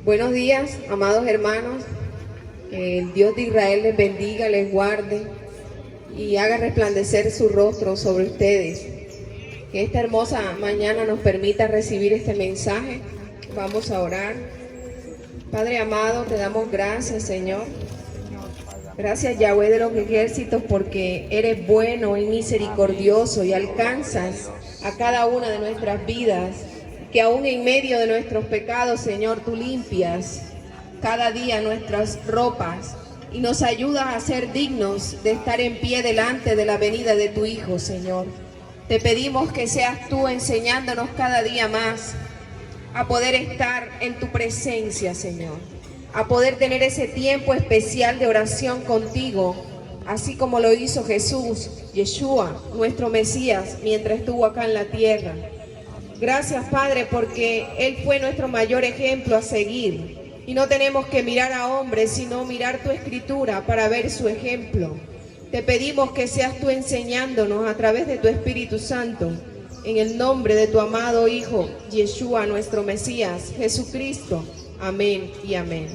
Buenos días, amados hermanos. Que el Dios de Israel les bendiga, les guarde y haga resplandecer su rostro sobre ustedes. Que esta hermosa mañana nos permita recibir este mensaje. Vamos a orar. Padre amado, te damos gracias, Señor. Gracias, Yahweh de los ejércitos, porque eres bueno y misericordioso y alcanzas a cada una de nuestras vidas. Que aún en medio de nuestros pecados, Señor, tú limpias cada día nuestras ropas y nos ayudas a ser dignos de estar en pie delante de la venida de tu Hijo, Señor. Te pedimos que seas tú enseñándonos cada día más a poder estar en tu presencia, Señor, a poder tener ese tiempo especial de oración contigo, así como lo hizo Jesús, Yeshua, nuestro Mesías, mientras estuvo acá en la tierra. Gracias, Padre, porque Él fue nuestro mayor ejemplo a seguir. Y no tenemos que mirar a hombres, sino mirar tu Escritura para ver su ejemplo. Te pedimos que seas tú enseñándonos a través de tu Espíritu Santo, en el nombre de tu amado Hijo, Yeshua, nuestro Mesías, Jesucristo. Amén y amén.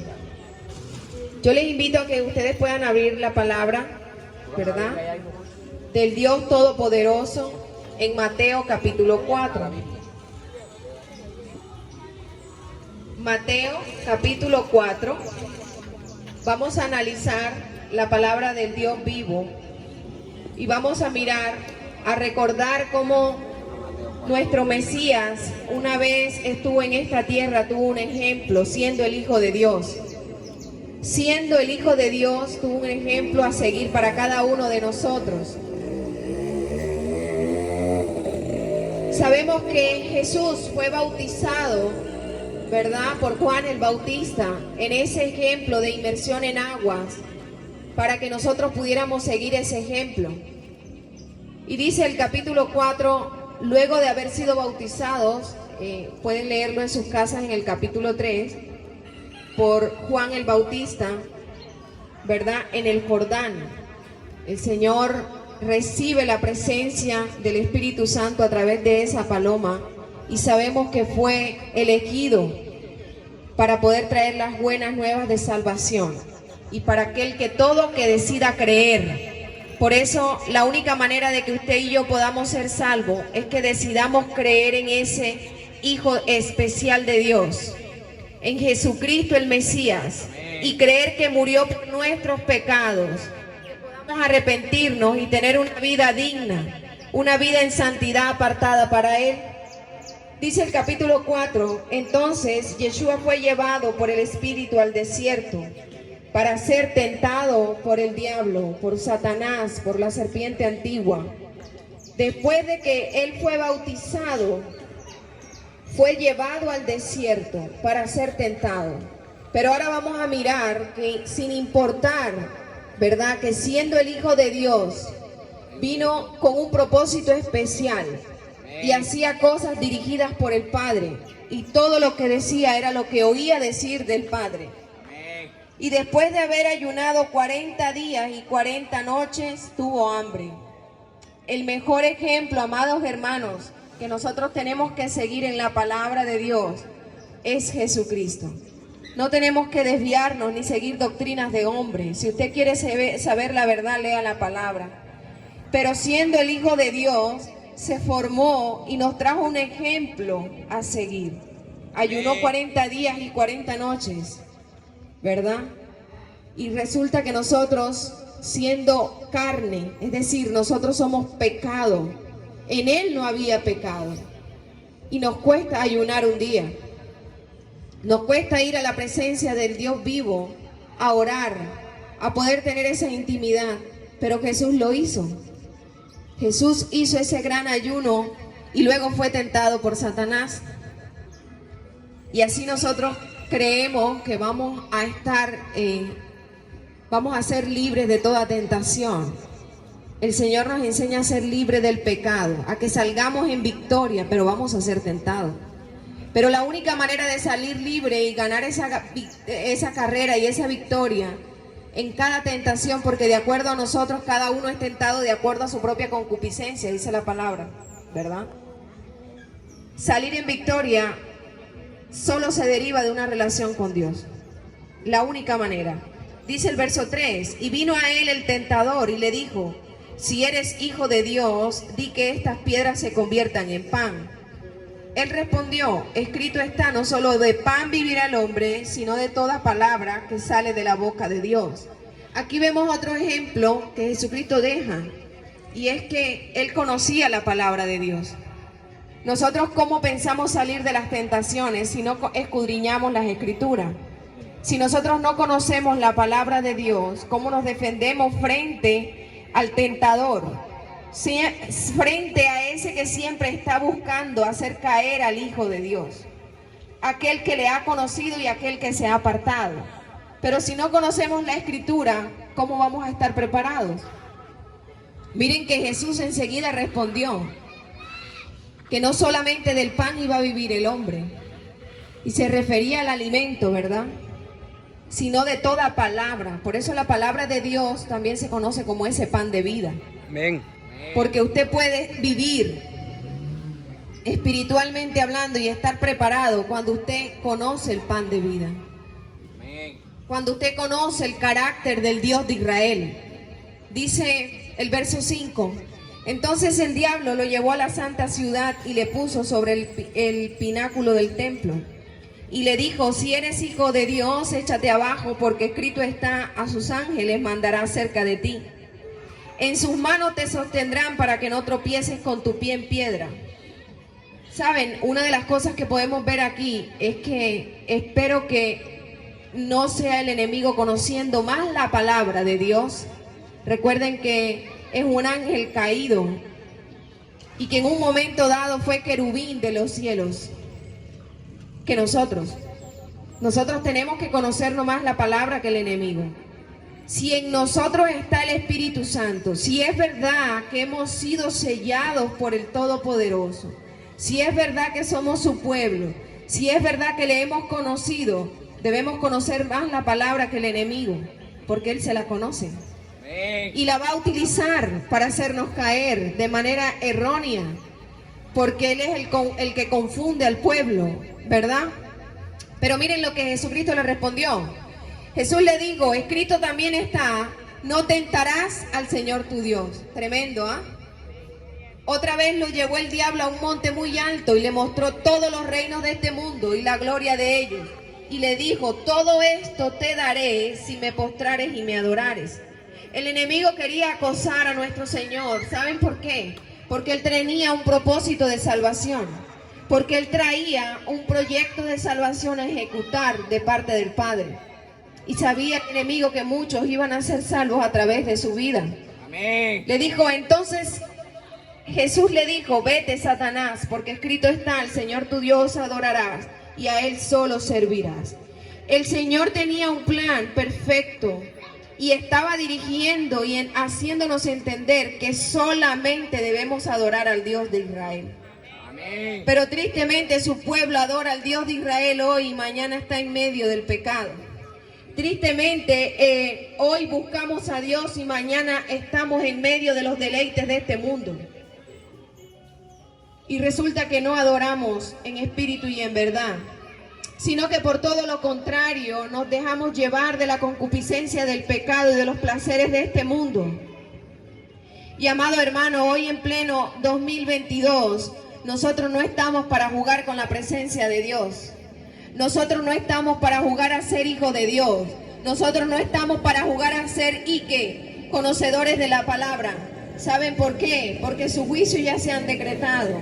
Yo les invito a que ustedes puedan abrir la palabra, ¿verdad?, del Dios Todopoderoso en Mateo capítulo 4. Mateo capítulo 4. Vamos a analizar la palabra del Dios vivo y vamos a mirar, a recordar cómo nuestro Mesías una vez estuvo en esta tierra, tuvo un ejemplo siendo el Hijo de Dios. Siendo el Hijo de Dios, tuvo un ejemplo a seguir para cada uno de nosotros. Sabemos que Jesús fue bautizado, ¿verdad?, por Juan el Bautista, en ese ejemplo de inmersión en aguas, para que nosotros pudiéramos seguir ese ejemplo. Y dice el capítulo 4, luego de haber sido bautizados, pueden leerlo en sus casas en el capítulo 3, por Juan el Bautista, ¿verdad?, en el Jordán. El Señor recibe la presencia del Espíritu Santo a través de esa paloma y sabemos que fue elegido para poder traer las buenas nuevas de salvación y para aquel que todo que decida creer. Por eso la única manera de que usted y yo podamos ser salvos es que decidamos creer en ese Hijo especial de Dios, en Jesucristo el Mesías, y creer que murió por nuestros pecados, que podamos arrepentirnos y tener una vida digna, una vida en santidad apartada para Él. Dice el capítulo 4, entonces Yeshua fue llevado por el Espíritu al desierto para ser tentado por el diablo, por Satanás, por la serpiente antigua. Después de que él fue bautizado, fue llevado al desierto para ser tentado. Pero ahora vamos a mirar que sin importar, ¿verdad?, que siendo el Hijo de Dios, vino con un propósito especial y hacía cosas dirigidas por el Padre, y todo lo que decía era lo que oía decir del Padre. Y después de haber ayunado 40 días y 40 noches, tuvo hambre. El mejor ejemplo, amados hermanos, que nosotros tenemos que seguir en la palabra de Dios es Jesucristo. No tenemos que desviarnos ni seguir doctrinas de hombres. Si usted quiere saber la verdad, lea la palabra. Pero siendo el Hijo de Dios, se formó y nos trajo un ejemplo a seguir. Ayunó 40 días y 40 noches, ¿verdad? Y resulta que nosotros, siendo carne, es decir, nosotros somos pecado, en Él no había pecado. Y nos cuesta ayunar un día. Nos cuesta ir a la presencia del Dios vivo, a orar, a poder tener esa intimidad. Pero Jesús lo hizo. Jesús hizo ese gran ayuno y luego fue tentado por Satanás. Y así nosotros creemos que vamos a estar, vamos a ser libres de toda tentación. El Señor nos enseña a ser libres del pecado, a que salgamos en victoria, pero vamos a ser tentados. Pero la única manera de salir libre y ganar esa carrera y esa victoria en cada tentación, porque de acuerdo a nosotros cada uno es tentado de acuerdo a su propia concupiscencia, dice la palabra, ¿verdad? Salir en victoria solo se deriva de una relación con Dios. La única manera. Dice el verso 3, y vino a él el tentador y le dijo, si eres hijo de Dios, di que estas piedras se conviertan en pan. Él respondió, escrito está, no solo de pan vivirá el hombre, sino de toda palabra que sale de la boca de Dios. Aquí vemos otro ejemplo que Jesucristo deja, y es que Él conocía la palabra de Dios. Nosotros, ¿cómo pensamos salir de las tentaciones si no escudriñamos las Escrituras? Si nosotros no conocemos la palabra de Dios, ¿cómo nos defendemos frente al tentador? Frente a ese que siempre está buscando hacer caer al Hijo de Dios, aquel que le ha conocido y aquel que se ha apartado. Pero si no conocemos la Escritura, ¿cómo vamos a estar preparados? Miren que Jesús enseguida respondió que no solamente del pan iba a vivir el hombre, y se refería al alimento, ¿verdad?, sino de toda palabra. Por eso la palabra de Dios también se conoce como ese pan de vida. Amén. Porque usted puede vivir espiritualmente hablando y estar preparado cuando usted conoce el pan de vida. Cuando usted conoce el carácter del Dios de Israel. Dice el verso 5, entonces el diablo lo llevó a la santa ciudad y le puso sobre el pináculo del templo. Y le dijo, si eres hijo de Dios, échate abajo, porque escrito está, a sus ángeles mandará cerca de ti. En sus manos te sostendrán para que no tropieces con tu pie en piedra. Saben, una de las cosas que podemos ver aquí es que espero que no sea el enemigo conociendo más la palabra de Dios. Recuerden que es un ángel caído y que en un momento dado fue querubín de los cielos. Que nosotros tenemos que conocernos más la palabra que el enemigo. Si en nosotros está el Espíritu Santo, si es verdad que hemos sido sellados por el Todopoderoso, si es verdad que somos su pueblo, si es verdad que le hemos conocido, debemos conocer más la palabra que el enemigo, porque él se la conoce. Y la va a utilizar para hacernos caer de manera errónea, porque él es el que confunde al pueblo, ¿verdad? Pero miren lo que Jesucristo le respondió. Jesús le dijo, escrito también está, no tentarás al Señor tu Dios. Tremendo, ¿ah? Otra vez lo llevó el diablo a un monte muy alto y le mostró todos los reinos de este mundo y la gloria de ellos. Y le dijo, todo esto te daré si me postrares y me adorares. El enemigo quería acosar a nuestro Señor. ¿Saben por qué? Porque él tenía un propósito de salvación. Porque él traía un proyecto de salvación a ejecutar de parte del Padre. Y sabía el enemigo que muchos iban a ser salvos a través de su vida. Amén. Le dijo, entonces, Jesús le dijo, vete Satanás, porque escrito está, al Señor tu Dios adorarás y a Él solo servirás. El Señor tenía un plan perfecto y estaba dirigiendo y haciéndonos entender que solamente debemos adorar al Dios de Israel. Amén. Pero tristemente su pueblo adora al Dios de Israel hoy y mañana está en medio del pecado. Tristemente, hoy buscamos a Dios y mañana estamos en medio de los deleites de este mundo. Y resulta que no adoramos en espíritu y en verdad, sino que por todo lo contrario nos dejamos llevar de la concupiscencia del pecado y de los placeres de este mundo. Y amado hermano, hoy en pleno 2022, nosotros no estamos para jugar con la presencia de Dios. Nosotros no estamos para jugar a ser hijos de Dios. Nosotros no estamos para jugar a ser conocedores de la palabra. ¿Saben por qué? Porque sus juicios ya se han decretado.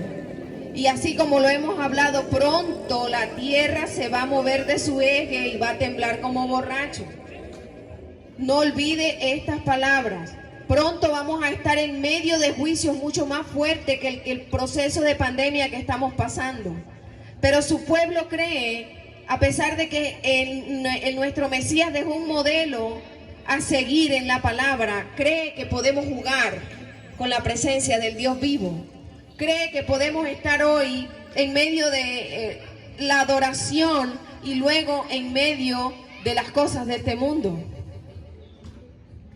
Y así como lo hemos hablado, pronto la tierra se va a mover de su eje y va a temblar como borracho. No olvide estas palabras. Pronto vamos a estar en medio de juicios mucho más fuertes que el proceso de pandemia que estamos pasando. Pero su pueblo cree, a pesar de que nuestro Mesías dejó un modelo a seguir en la palabra, cree que podemos jugar con la presencia del Dios vivo. Cree que podemos estar hoy en medio de la adoración y luego en medio de las cosas de este mundo.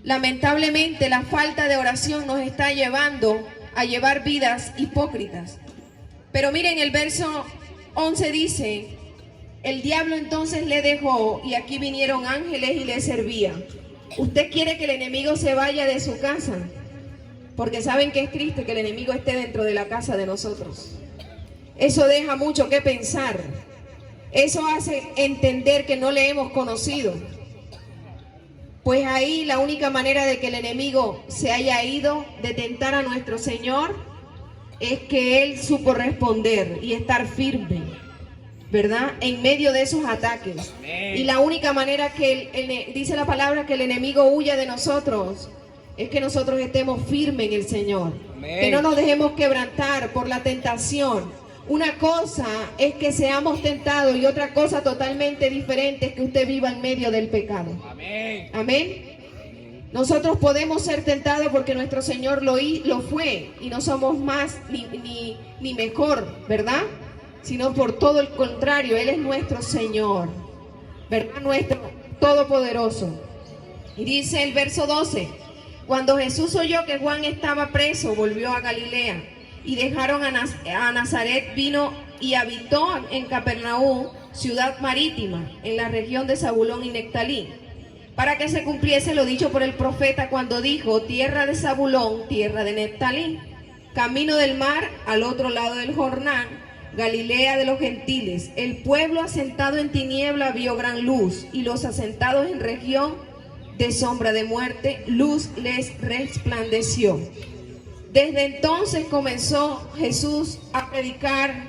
Lamentablemente la falta de oración nos está llevando a llevar vidas hipócritas. Pero miren, el verso 11 dice, El diablo entonces le dejó y aquí vinieron ángeles y le servían. ¿Usted quiere que el enemigo se vaya de su casa? Porque saben que es triste que el enemigo esté dentro de la casa de nosotros. Eso deja mucho que pensar. Eso hace entender que no le hemos conocido. Pues ahí la única manera de que el enemigo se haya ido de tentar a nuestro Señor es que Él supo responder y estar firme, ¿verdad? En medio de esos ataques. Amén. Y la única manera que dice la palabra que el enemigo huya de nosotros es que nosotros estemos firmes en el Señor. Amén. Que no nos dejemos quebrantar por la tentación. Una cosa es que seamos tentados y otra cosa totalmente diferente es que usted viva en medio del pecado. Amén. Amén. Nosotros podemos ser tentados porque nuestro Señor lo fue y no somos más ni mejor, ¿verdad? Sino por todo el contrario, Él es nuestro Señor, ¿verdad? Nuestro Todopoderoso. Y dice el verso 12, cuando Jesús oyó que Juan estaba preso, volvió a Galilea. Y dejaron a Nazaret, vino y habitó en Capernaum, ciudad marítima, en la región de Zabulón y Neftalí, para que se cumpliese lo dicho por el profeta cuando dijo, tierra de Zabulón, tierra de Neftalí, camino del mar al otro lado del Jordán, Galilea de los gentiles. El pueblo asentado en tiniebla vio gran luz, y los asentados en región de sombra de muerte, luz les resplandeció. Desde entonces comenzó Jesús a predicar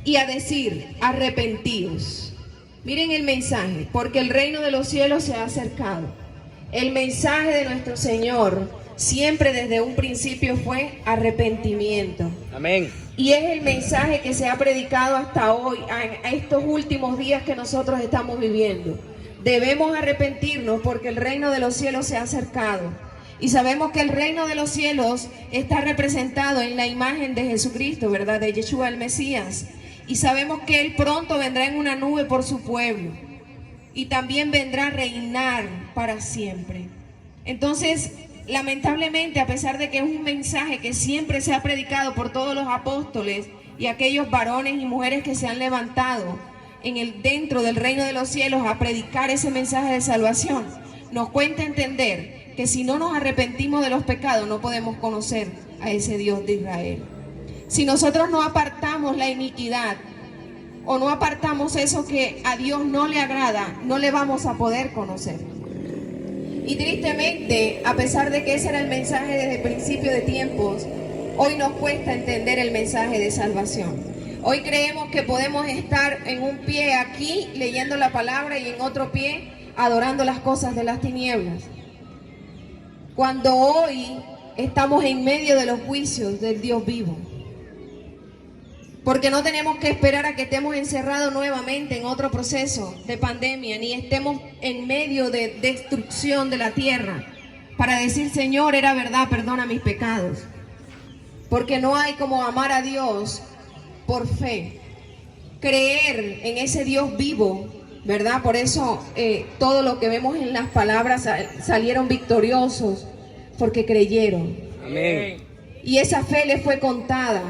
y a decir, arrepentíos. Miren el mensaje, porque el reino de los cielos se ha acercado. El mensaje de nuestro Señor siempre desde un principio fue arrepentimiento. Amén. Y es el mensaje que se ha predicado hasta hoy, a estos últimos días que nosotros estamos viviendo. Debemos arrepentirnos porque el reino de los cielos se ha acercado. Y sabemos que el reino de los cielos está representado en la imagen de Jesucristo, ¿verdad? De Yeshua el Mesías. Y sabemos que Él pronto vendrá en una nube por su pueblo. Y también vendrá a reinar para siempre. Entonces, lamentablemente, a pesar de que es un mensaje que siempre se ha predicado por todos los apóstoles y aquellos varones y mujeres que se han levantado dentro del reino de los cielos a predicar ese mensaje de salvación, nos cuesta entender que si no nos arrepentimos de los pecados no podemos conocer a ese Dios de Israel. Si nosotros no apartamos la iniquidad o no apartamos eso que a Dios no le agrada, no le vamos a poder conocer. Y tristemente, a pesar de que ese era el mensaje desde el principio de tiempos, hoy nos cuesta entender el mensaje de salvación. Hoy creemos que podemos estar en un pie aquí leyendo la palabra y en otro pie adorando las cosas de las tinieblas. Cuando hoy estamos en medio de los juicios del Dios vivo. Porque no tenemos que esperar a que estemos encerrados nuevamente en otro proceso de pandemia, ni estemos en medio de destrucción de la tierra, para decir, Señor, era verdad, perdona mis pecados. Porque no hay como amar a Dios por fe. Creer en ese Dios vivo, ¿verdad? Por eso todo lo que vemos en las palabras salieron victoriosos porque creyeron. Amén. Y esa fe les fue contada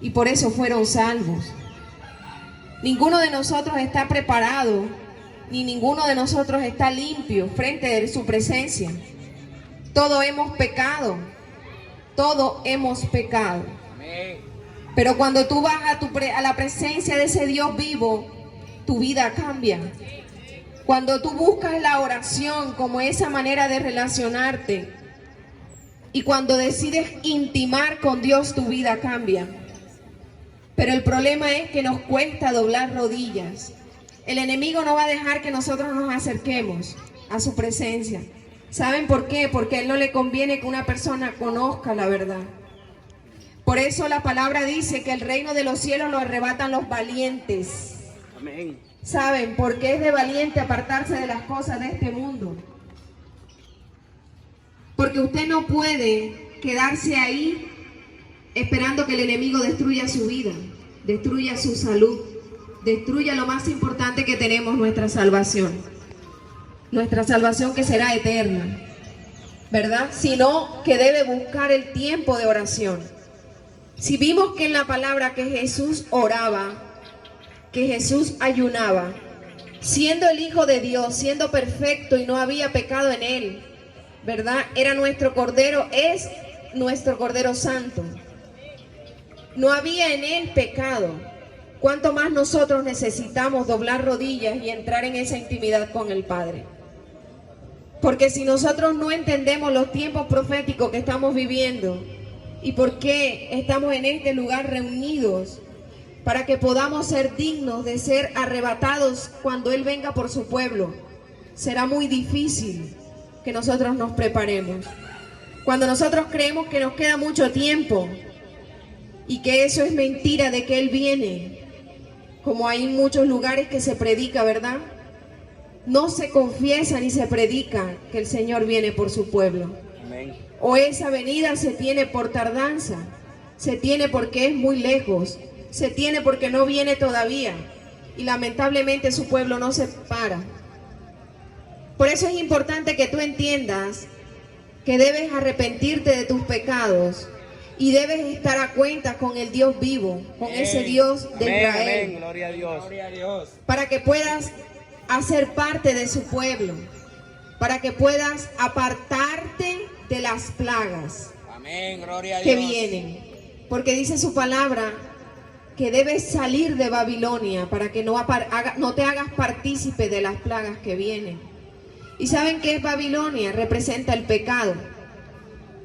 y por eso fueron salvos. Ninguno de nosotros está preparado, ni ninguno de nosotros está limpio frente a su presencia. Todos hemos pecado, todos hemos pecado. Amén. Pero cuando tú vas a la presencia de ese Dios vivo, tu vida cambia. Cuando tú buscas la oración como esa manera de relacionarte y cuando decides intimar con Dios, tu vida cambia. Pero el problema es que nos cuesta doblar rodillas. El enemigo no va a dejar que nosotros nos acerquemos a su presencia. ¿Saben por qué? Porque a él no le conviene que una persona conozca la verdad. Por eso la palabra dice que el reino de los cielos lo arrebatan los valientes. Amén. ¿Saben por qué es de valiente apartarse de las cosas de este mundo? Porque usted no puede quedarse ahí esperando que el enemigo destruya su vida, destruya su salud, destruya lo más importante que tenemos, nuestra salvación. Nuestra salvación que será eterna, ¿verdad? Sino que debe buscar el tiempo de oración. Si vimos que en la palabra que Jesús oraba, que Jesús ayunaba, siendo el Hijo de Dios, siendo perfecto y no había pecado en él, ¿verdad? Era nuestro Cordero, es nuestro Cordero Santo. No había en él pecado. ¿Cuánto más nosotros necesitamos doblar rodillas y entrar en esa intimidad con el Padre? Porque si nosotros no entendemos los tiempos proféticos que estamos viviendo y por qué estamos en este lugar reunidos, para que podamos ser dignos de ser arrebatados cuando Él venga por su pueblo, será muy difícil que nosotros nos preparemos. Cuando nosotros creemos que nos queda mucho tiempo y que eso es mentira de que Él viene, como hay en muchos lugares que se predica, ¿verdad? No se confiesa ni se predica que el Señor viene por su pueblo. Amén. O esa venida se tiene por tardanza, se tiene porque es muy lejos, se tiene porque no viene todavía y lamentablemente su pueblo no se para. Por eso es importante que tú entiendas que debes arrepentirte de tus pecados y debes estar a cuenta con el Dios vivo, con ese Dios de Israel. Amén. Gloria a Dios. Gloria a Dios. Para que puedas hacer parte de su pueblo, para que puedas apartarte de las plagas. Amén. Gloria a Que Dios. vienen. Porque dice su palabra que debes salir de Babilonia para que no te hagas partícipe de las plagas que vienen. ¿Y saben qué es Babilonia? Representa el pecado.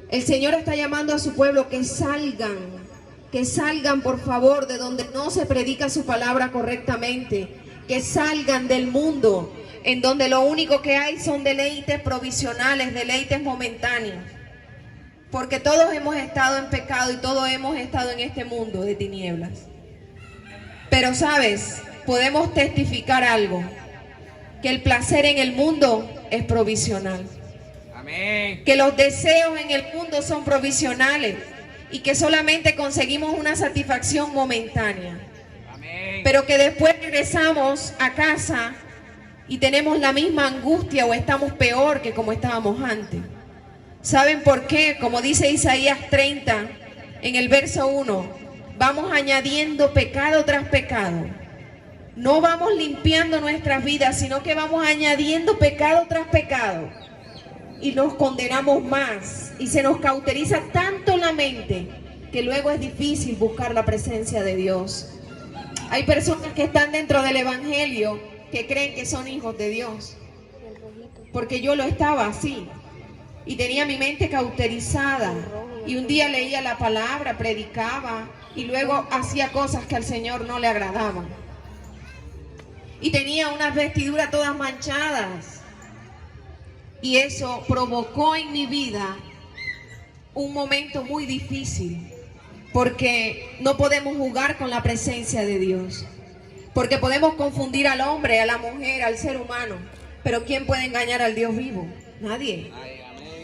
El Señor está llamando a su pueblo que salgan por favor de donde no se predica su palabra correctamente, que salgan del mundo en donde lo único que hay son deleites provisionales, deleites momentáneos. Porque todos hemos estado en pecado y todos hemos estado en este mundo de tinieblas. Pero sabes, podemos testificar algo, que el placer en el mundo es provisional. Amén. Que los deseos en el mundo son provisionales y que solamente conseguimos una satisfacción momentánea. Amén. Pero que después regresamos a casa y tenemos la misma angustia o estamos peor que como estábamos antes. ¿Saben por qué? Como dice Isaías 30 en el verso 1, vamos añadiendo pecado tras pecado. No vamos limpiando nuestras vidas, sino que vamos añadiendo pecado tras pecado. Y nos condenamos más y se nos cauteriza tanto la mente que luego es difícil buscar la presencia de Dios. Hay personas que están dentro del evangelio que creen que son hijos de Dios, porque yo lo estaba así y tenía mi mente cauterizada y un día leía la palabra, predicaba y luego hacía cosas que al Señor no le agradaban y tenía unas vestiduras todas manchadas. Y eso provocó en mi vida un momento muy difícil, porque no podemos jugar con la presencia de Dios, porque podemos confundir al hombre, a la mujer, al ser humano, pero ¿quién puede engañar al Dios vivo? Nadie.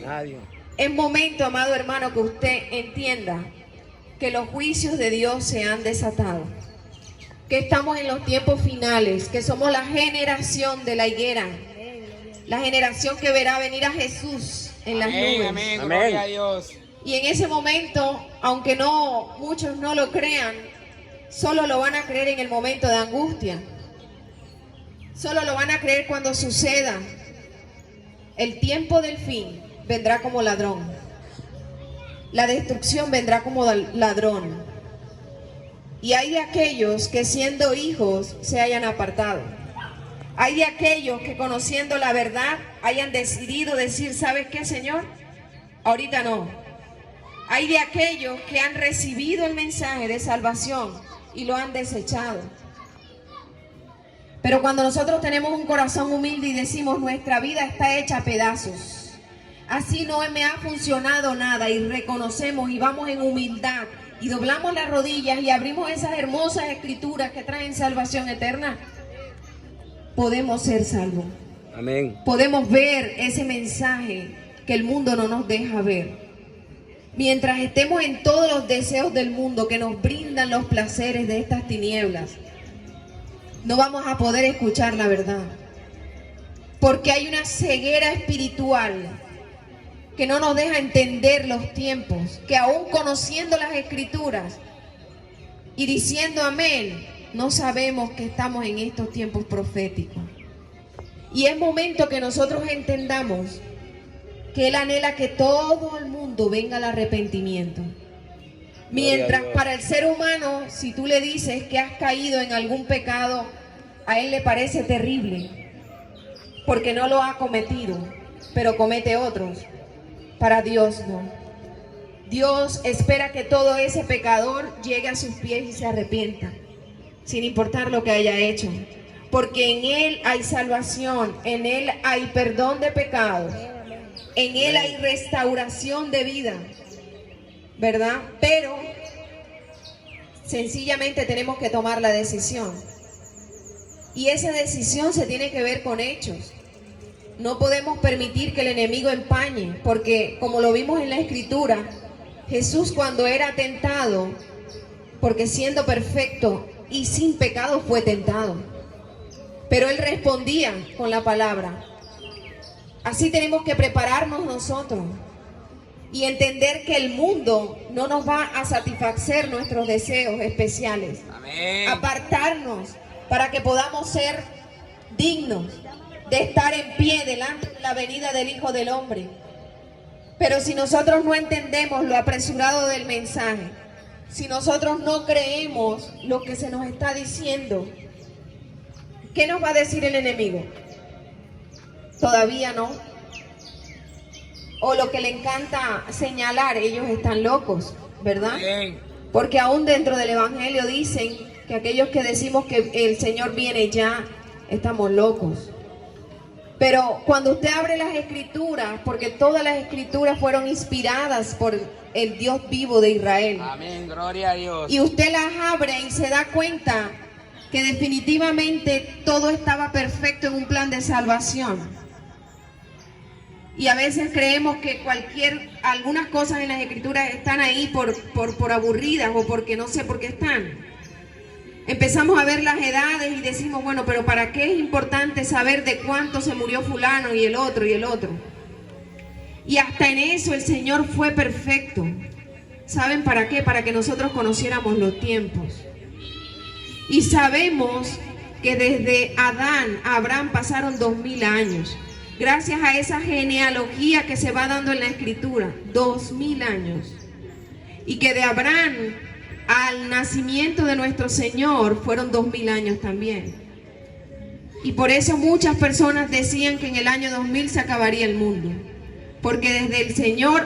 Nadie. Es momento, amado hermano, que usted entienda que los juicios de Dios se han desatado, que estamos en los tiempos finales, que somos la generación de la higuera, la generación que verá venir a Jesús en las nubes. Amén. Gloria a Dios. Y en ese momento, aunque muchos no lo crean, solo lo van a creer en el momento de angustia. Solo lo van a creer cuando suceda. El tiempo del fin vendrá como ladrón. La destrucción vendrá como ladrón. Y hay de aquellos que siendo hijos se hayan apartado. Hay de aquellos que conociendo la verdad hayan decidido decir, ¿sabes qué, Señor? Ahorita no. Hay de aquellos que han recibido el mensaje de salvación y lo han desechado. Pero cuando nosotros tenemos un corazón humilde y decimos, nuestra vida está hecha a pedazos, así no me ha funcionado nada, y reconocemos y vamos en humildad y doblamos las rodillas y abrimos esas hermosas escrituras que traen salvación eterna, podemos ser salvos. Amén. Podemos ver ese mensaje que el mundo no nos deja ver. Mientras estemos en todos los deseos del mundo que nos brindan los placeres de estas tinieblas, no vamos a poder escuchar la verdad. Porque hay una ceguera espiritual que no nos deja entender los tiempos, que aún conociendo las escrituras y diciendo amén, no sabemos que estamos en estos tiempos proféticos. Y es momento que nosotros entendamos que Él anhela que todo el mundo venga al arrepentimiento. Mientras para el ser humano, si tú le dices que has caído en algún pecado, a él le parece terrible, porque no lo ha cometido, pero comete otros. Para Dios no. Dios espera que todo ese pecador llegue a sus pies y se arrepienta, sin importar lo que haya hecho. Porque en Él hay salvación, en Él hay perdón de pecados, en Él hay restauración de vida, ¿verdad? Pero sencillamente tenemos que tomar la decisión. Y esa decisión se tiene que ver con hechos. No podemos permitir que el enemigo empañe, porque como lo vimos en la Escritura, Jesús cuando era tentado, porque siendo perfecto y sin pecado fue tentado, pero Él respondía con la palabra. Así tenemos que prepararnos nosotros y entender que el mundo no nos va a satisfacer nuestros deseos especiales. Amén. Apartarnos para que podamos ser dignos de estar en pie delante de la venida del Hijo del Hombre. Pero si nosotros no entendemos lo apresurado del mensaje, si nosotros no creemos lo que se nos está diciendo, ¿qué nos va a decir el enemigo? Todavía no. O lo que le encanta señalar, ellos están locos, ¿verdad? Amén. Porque aún dentro del Evangelio dicen que aquellos que decimos que el Señor viene ya, estamos locos. Pero cuando usted abre las Escrituras, porque todas las Escrituras fueron inspiradas por el Dios vivo de Israel. Amén, gloria a Dios. Y usted las abre y se da cuenta que definitivamente todo estaba perfecto en un plan de salvación. Y a veces creemos que algunas cosas en las Escrituras están ahí por aburridas o porque no sé por qué están. Empezamos a ver las edades y decimos, bueno, pero ¿para qué es importante saber de cuánto se murió fulano y el otro y el otro? Y hasta en eso el Señor fue perfecto. ¿Saben para qué? Para que nosotros conociéramos los tiempos. Y sabemos que desde Adán a Abraham pasaron 2000 años. Gracias a esa genealogía que se va dando en la Escritura, 2000 años. Y que de Abraham al nacimiento de nuestro Señor fueron 2000 años también. Y por eso muchas personas decían que en el año 2000 se acabaría el mundo. Porque desde el Señor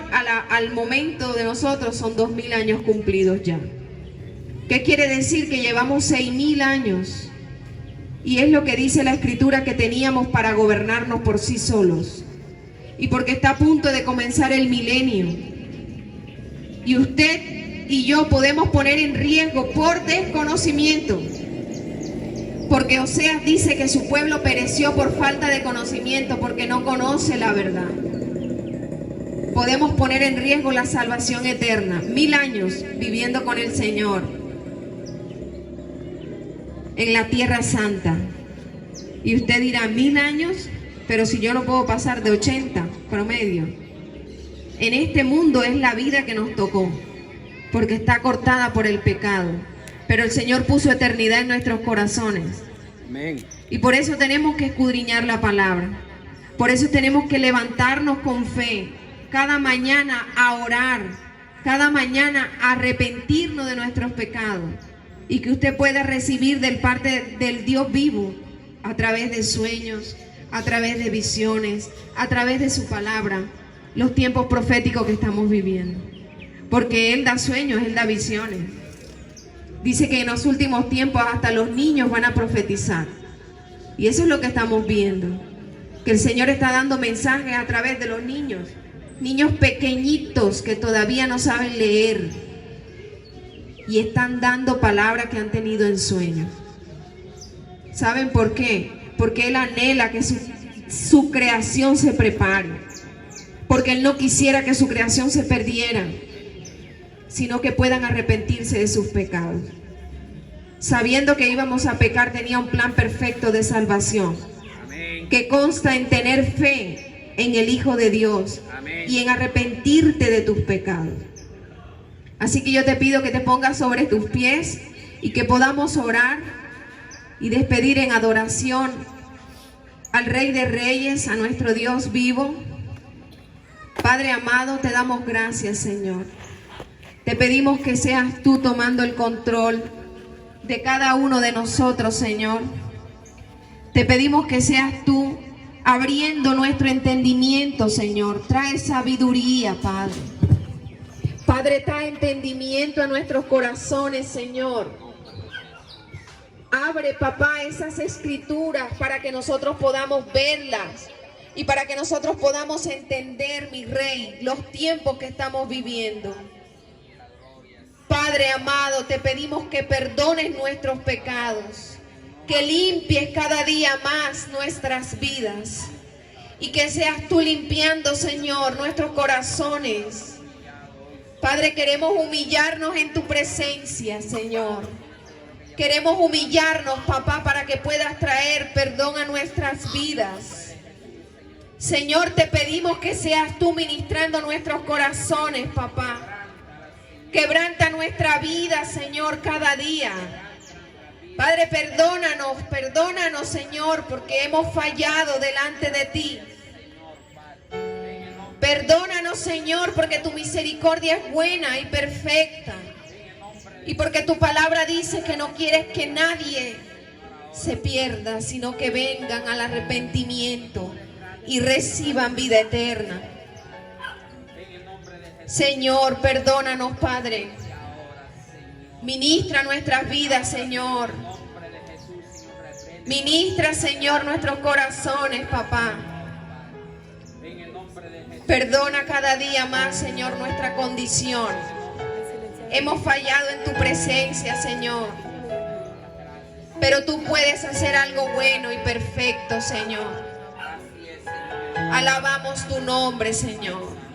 al momento de nosotros son 2000 años cumplidos ya. ¿Qué quiere decir? Que llevamos 6000 años. Y es lo que dice la Escritura, que teníamos para gobernarnos por sí solos. Y porque está a punto de comenzar el milenio. Y usted y yo podemos poner en riesgo por desconocimiento. Porque Oseas dice que su pueblo pereció por falta de conocimiento, porque no conoce la verdad. Podemos poner en riesgo la salvación eterna. 1000 años viviendo con el Señor en la tierra santa. Y usted dirá, 1000 años, pero si yo no puedo pasar de 80 promedio. En este mundo es la vida que nos tocó, porque está cortada por el pecado. Pero el Señor puso eternidad en nuestros corazones. Amén. Y por eso tenemos que escudriñar la palabra. Por eso tenemos que levantarnos con fe, cada mañana a orar, cada mañana a arrepentirnos de nuestros pecados. Y que usted pueda recibir del parte del Dios vivo a través de sueños, a través de visiones, a través de su palabra, los tiempos proféticos que estamos viviendo. Porque Él da sueños, Él da visiones. Dice que en los últimos tiempos hasta los niños van a profetizar. Y eso es lo que estamos viendo. Que el Señor está dando mensajes a través de los niños. Niños pequeñitos que todavía no saben leer. Y están dando palabras que han tenido en sueños. ¿Saben por qué? Porque Él anhela que su creación se prepare. Porque Él no quisiera que su creación se perdiera, sino que puedan arrepentirse de sus pecados. Sabiendo que íbamos a pecar, tenía un plan perfecto de salvación. Amén. Que consta en tener fe en el Hijo de Dios. Amén. Y en arrepentirte de tus pecados. Así que yo te pido que te pongas sobre tus pies y que podamos orar y despedir en adoración al Rey de Reyes, a nuestro Dios vivo. Padre amado, te damos gracias, Señor. Te pedimos que seas tú tomando el control de cada uno de nosotros, Señor. Te pedimos que seas tú abriendo nuestro entendimiento, Señor. Trae sabiduría, Padre. Padre, trae entendimiento a nuestros corazones, Señor. Abre, papá, esas escrituras para que nosotros podamos verlas y para que nosotros podamos entender, mi Rey, los tiempos que estamos viviendo. Padre amado, te pedimos que perdones nuestros pecados, que limpies cada día más nuestras vidas y que seas tú limpiando, Señor, nuestros corazones. Padre, queremos humillarnos en tu presencia, Señor. Queremos humillarnos, papá, para que puedas traer perdón a nuestras vidas. Señor, te pedimos que seas tú ministrando nuestros corazones, papá. Quebranta nuestra vida, Señor, cada día. Padre, perdónanos, Señor, porque hemos fallado delante de ti. Perdónanos, Señor, porque tu misericordia es buena y perfecta. Y porque tu palabra dice que no quieres que nadie se pierda, sino que vengan al arrepentimiento y reciban vida eterna. Señor, perdónanos, Padre. Ministra nuestras vidas, Señor. Ministra, Señor, nuestros corazones, papá. Perdona cada día más, Señor, nuestra condición. Hemos fallado en tu presencia, Señor. Pero tú puedes hacer algo bueno y perfecto, Señor. Alabamos tu nombre, Señor.